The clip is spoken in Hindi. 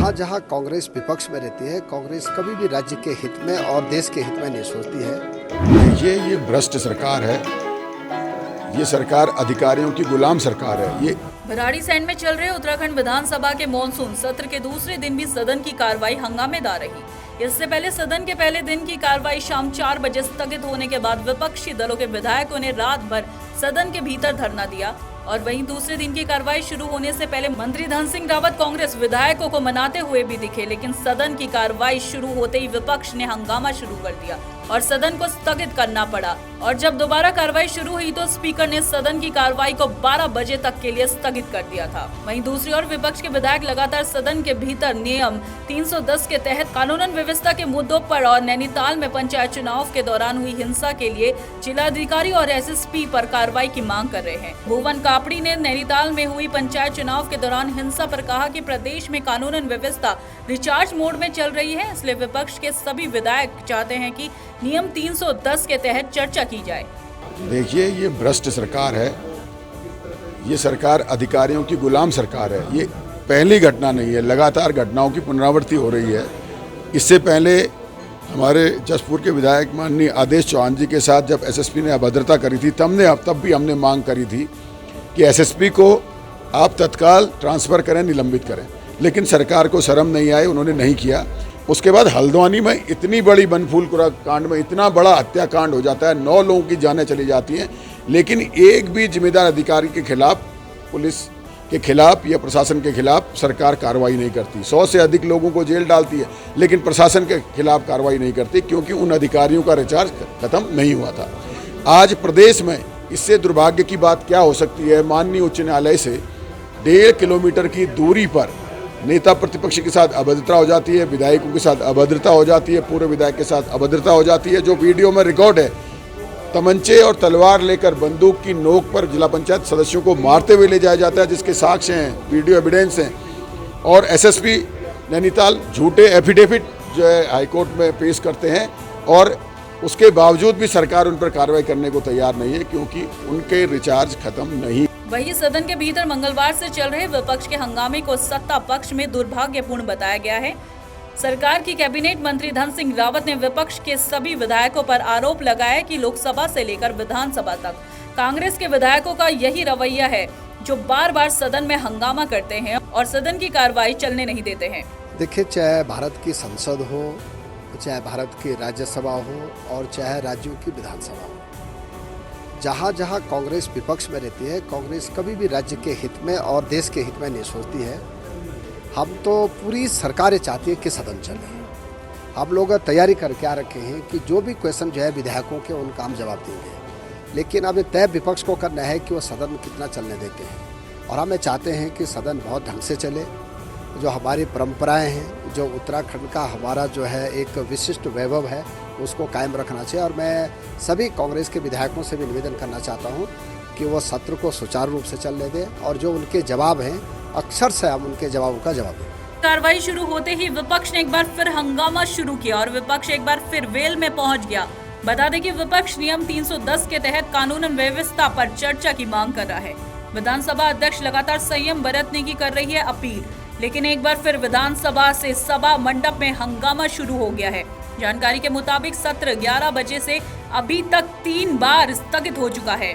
जहाँ जहाँ कांग्रेस विपक्ष में रहती है, कांग्रेस कभी भी राज्य के हित में और देश के हित में नहीं सोचती है। ये भ्रष्ट सरकार है। ये सरकार अधिकारियों की गुलाम सरकार है। ये भराड़ीसैंण में चल रहे उत्तराखंड विधानसभा के मॉनसून सत्र के दूसरे दिन भी सदन की कार्रवाई हंगामेदार रही। इससे पहले सदन के पहले दिन की कार्रवाई शाम 4 बजे स्थगित होने के बाद विपक्षी दलों के विधायकों ने रात भर सदन के भीतर धरना दिया और वहीं दूसरे दिन की कार्रवाई शुरू होने से पहले मंत्री धन सिंह रावत कांग्रेस विधायकों को मनाते हुए भी दिखे, लेकिन सदन की कार्रवाई शुरू होते ही विपक्ष ने हंगामा शुरू कर दिया और सदन को स्थगित करना पड़ा। और जब दोबारा कार्रवाई शुरू हुई तो स्पीकर ने सदन की कार्रवाई को 12 बजे तक के लिए स्थगित कर दिया था। वहीं दूसरी ओर विपक्ष के विधायक लगातार सदन के भीतर नियम 310 के तहत कानून व्यवस्था के मुद्दों पर और नैनीताल में पंचायत चुनाव के दौरान हुई हिंसा के लिए जिलाधिकारी और एसएसपी पर कार्रवाई की मांग कर रहे हैं। भुवन कापड़ी ने नैनीताल में हुई पंचायत चुनाव के दौरान हिंसा पर कहा कि प्रदेश में कानून व्यवस्था रिचार्ज मोड में चल रही है, इसलिए विपक्ष के सभी विधायक चाहते हैं कि नियम 310 के तहत चर्चा की जाए। देखिए, ये भ्रष्ट सरकार है। ये सरकार अधिकारियों की गुलाम सरकार है। ये पहली घटना नहीं है, लगातार घटनाओं की पुनरावृत्ति हो रही है। इससे पहले हमारे जसपुर के विधायक माननीय आदेश चौहान जी के साथ जब एसएसपी ने अभद्रता करी थी, तब भी हमने मांग करी थी कि एसएसपी को आप तत्काल ट्रांसफ़र करें, निलंबित करें, लेकिन सरकार को शर्म नहीं आई, उन्होंने नहीं किया। उसके बाद हल्द्वानी में इतनी बड़ी बनफूलपुरा कांड में इतना बड़ा हत्याकांड हो जाता है, 9 लोगों की जानें चली जाती हैं, लेकिन एक भी जिम्मेदार अधिकारी के खिलाफ, पुलिस के खिलाफ या प्रशासन के खिलाफ सरकार कार्रवाई नहीं करती। 100 से अधिक लोगों को जेल डालती है, लेकिन प्रशासन के खिलाफ कार्रवाई नहीं करती, क्योंकि उन अधिकारियों का रिचार्ज खत्म नहीं हुआ था। आज प्रदेश में इससे दुर्भाग्य की बात क्या हो सकती है? माननीय उच्च न्यायालय से 1.5 किलोमीटर की दूरी पर नेता प्रतिपक्ष के साथ अभद्रता हो जाती है, विधायकों के साथ अभद्रता हो जाती है, पूर्व विधायक के साथ अभद्रता हो जाती है। जो वीडियो में रिकॉर्ड है, तमंचे और तलवार लेकर बंदूक की नोक पर जिला पंचायत सदस्यों को मारते हुए ले जाया जाता है, जिसके साक्ष्य हैं, वीडियो एविडेंस हैं। और एसएसपी नैनीताल झूठे एफिडेविट जो है हाईकोर्ट में पेश करते हैं, और उसके बावजूद भी सरकार उन पर कार्रवाई करने को तैयार नहीं है, क्योंकि उनके रिचार्ज खत्म नहीं। वहीं सदन के भीतर मंगलवार से चल रहे विपक्ष के हंगामे को सत्ता पक्ष में दुर्भाग्यपूर्ण बताया गया है। सरकार की कैबिनेट मंत्री धन सिंह रावत ने विपक्ष के सभी विधायकों पर आरोप लगाया कि लोकसभा से लेकर विधानसभा तक कांग्रेस के विधायकों का यही रवैया है, जो बार बार सदन में हंगामा करते हैं और सदन की कार्रवाई चलने नहीं देते हैं। देखिए, चाहे भारत की संसद हो, चाहे भारत की राज्यसभा हो और चाहे राज्यों की विधानसभा हो, जहाँ जहाँ कांग्रेस विपक्ष में रहती है, कांग्रेस कभी भी राज्य के हित में और देश के हित में नहीं सोचती है। हम तो पूरी सरकारें चाहती है कि सदन चले। हम लोग तैयारी करके आ रखे हैं कि जो भी क्वेश्चन जो है विधायकों के, उनका हम जवाब देंगे, लेकिन अब तय विपक्ष को करना है कि वो सदन कितना चलने देते हैं। और हमें चाहते हैं कि सदन बहुत ढंग से चले। जो हमारी परंपराएं हैं, जो उत्तराखंड का हमारा जो है एक विशिष्ट वैभव है, उसको कायम रखना चाहिए। और मैं सभी कांग्रेस के विधायकों से भी निवेदन करना चाहता हूं कि वो सत्र को सुचारू रूप से चलने दें, और जो उनके जवाब हैं, अक्सर से हम उनके जवाबों का जवाब दें। कार्रवाई शुरू होते ही विपक्ष ने एक बार फिर हंगामा शुरू किया और विपक्ष एक बार फिर वेल में पहुंच गया। बता दें कि विपक्ष नियम 310 के तहत कानून व्यवस्था पर चर्चा की मांग कर रहा है। विधानसभा अध्यक्ष लगातार संयम बरतने की कर रही है अपील, लेकिन एक बार फिर विधानसभा से सभा मंडप में हंगामा शुरू हो गया है। जानकारी के मुताबिक सत्र 11 बजे से अभी तक 3 बार स्थगित हो चुका है।